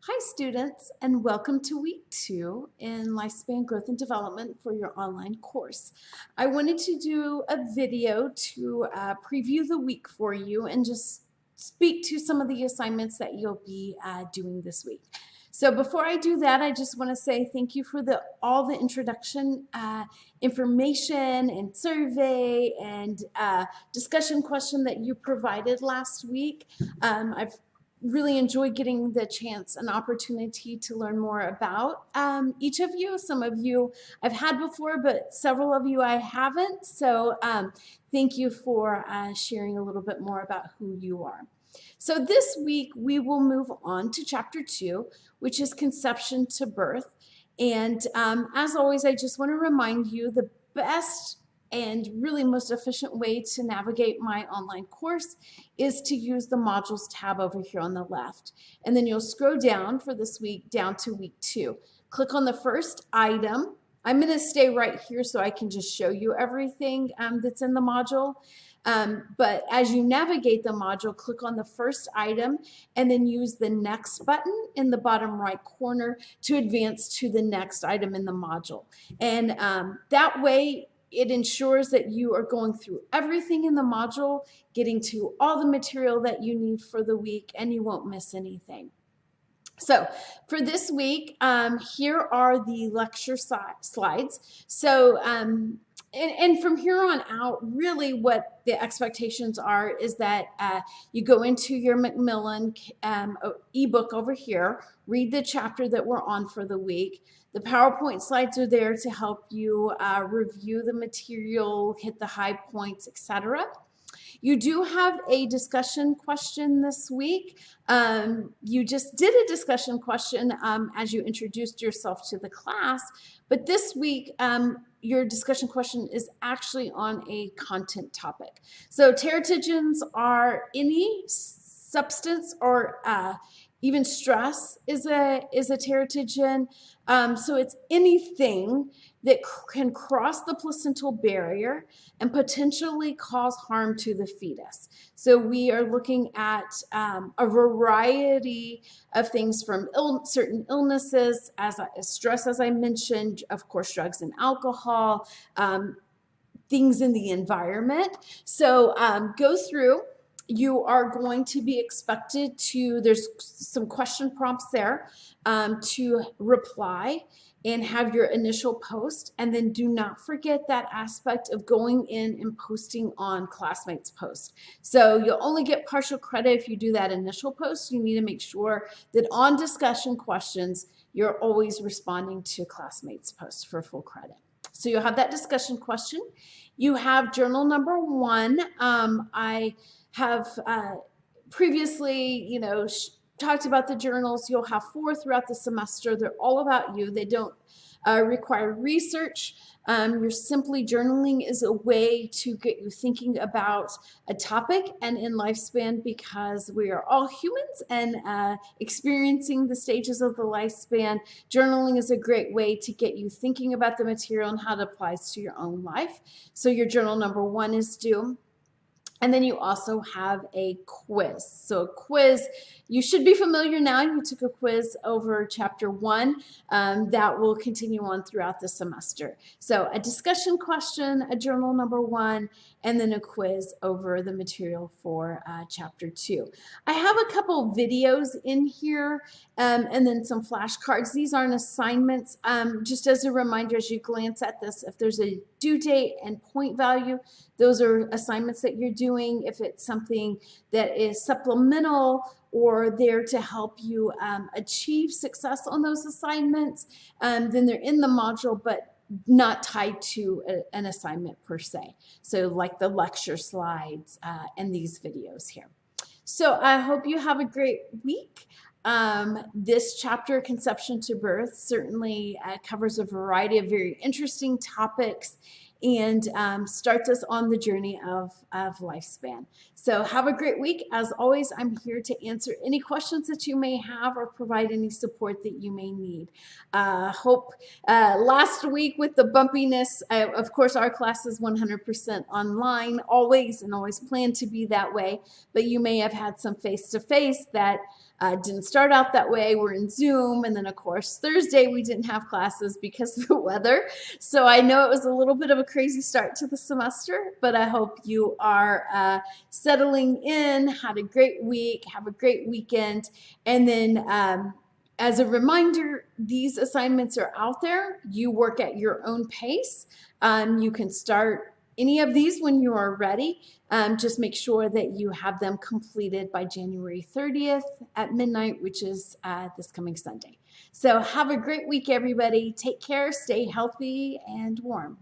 Hi students, and welcome to week 2 in Lifespan Growth and Development for your online course. I wanted to do a video to preview the week for you and just speak to some of the assignments that you'll be doing this week. So before I do that, I just want to say thank you for all the introduction information and survey and discussion question that you provided last week. I've really enjoyed getting the chance and opportunity to learn more about each of you. Some of you I've had before, but several of you I haven't. So thank you for sharing a little bit more about who you are. So this week we will move on to chapter 2, which is conception to birth. And as always, I just want to remind you the best and really most efficient way to navigate my online course is to use the modules tab over here on the left. And then you'll scroll down for this week down to week 2. Click on the first item. I'm going to stay right here so I can just show you everything that's in the module. But as you navigate the module, click on the first item and then use the next button in the bottom right corner to advance to the next item in the module. And that way, it ensures that you are going through everything in the module, getting to all the material that you need for the week, and you won't miss anything. So for this week, here are the lecture slides. So, and from here on out, really what the expectations are is that you go into your Macmillan ebook over here, read the chapter that we're on for the week. The PowerPoint slides are there to help you review the material, hit the high points, etc. You do have a discussion question this week. You just did a discussion question as you introduced yourself to the class, but this week your discussion question is actually on a content topic. So teratogens are any substance or even stress is a teratogen. So it's anything that can cross the placental barrier and potentially cause harm to the fetus. So we are looking at a variety of things from certain illnesses, as stress, as I mentioned, of course, drugs and alcohol, things in the environment. So go through. You are going to be expected to, there's some question prompts there to reply and have your initial post. And then do not forget that aspect of going in and posting on classmates' post. So you'll only get partial credit if you do that initial post. You need to make sure that on discussion questions, you're always responding to classmates' posts for full credit. So you'll have that discussion question. You have journal number 1. I have previously, talked about the journals. You'll have 4 throughout the semester. They're all about you. They don't require research. You're simply journaling is a way to get you thinking about a topic and in lifespan, because we are all humans and experiencing the stages of the lifespan. Journaling is a great way to get you thinking about the material and how it applies to your own life. So your journal number 1 is due. And then you also have a quiz. So a quiz, you should be familiar now. You took a quiz over chapter 1 that will continue on throughout the semester. So a discussion question, a journal number 1, and then a quiz over the material for chapter 2. I have a couple videos in here and then some flashcards. These aren't assignments. Just as a reminder, as you glance at this, if there's a due date and point value, those are assignments that you're doing. If it's something that is supplemental or there to help you achieve success on those assignments, then they're in the module, but not tied to an assignment per se. So like the lecture slides and these videos here. So I hope you have a great week. This chapter, Conception to Birth, certainly covers a variety of very interesting topics and starts us on the journey of lifespan. So have a great week. As always, I'm here to answer any questions that you may have or provide any support that you may need. Last week with the bumpiness, of course, our class is 100% online, always, and always plan to be that way, but you may have had some face-to-face that Didn't start out that way. We're in Zoom. And then, of course, Thursday we didn't have classes because of the weather. So I know it was a little bit of a crazy start to the semester, but I hope you are settling in, had a great week, have a great weekend. And then as a reminder, these assignments are out there. You work at your own pace. You can start any of these when you are ready. Just make sure that you have them completed by January 30th at midnight, which is this coming Sunday. So have a great week, everybody. Take care, stay healthy and warm.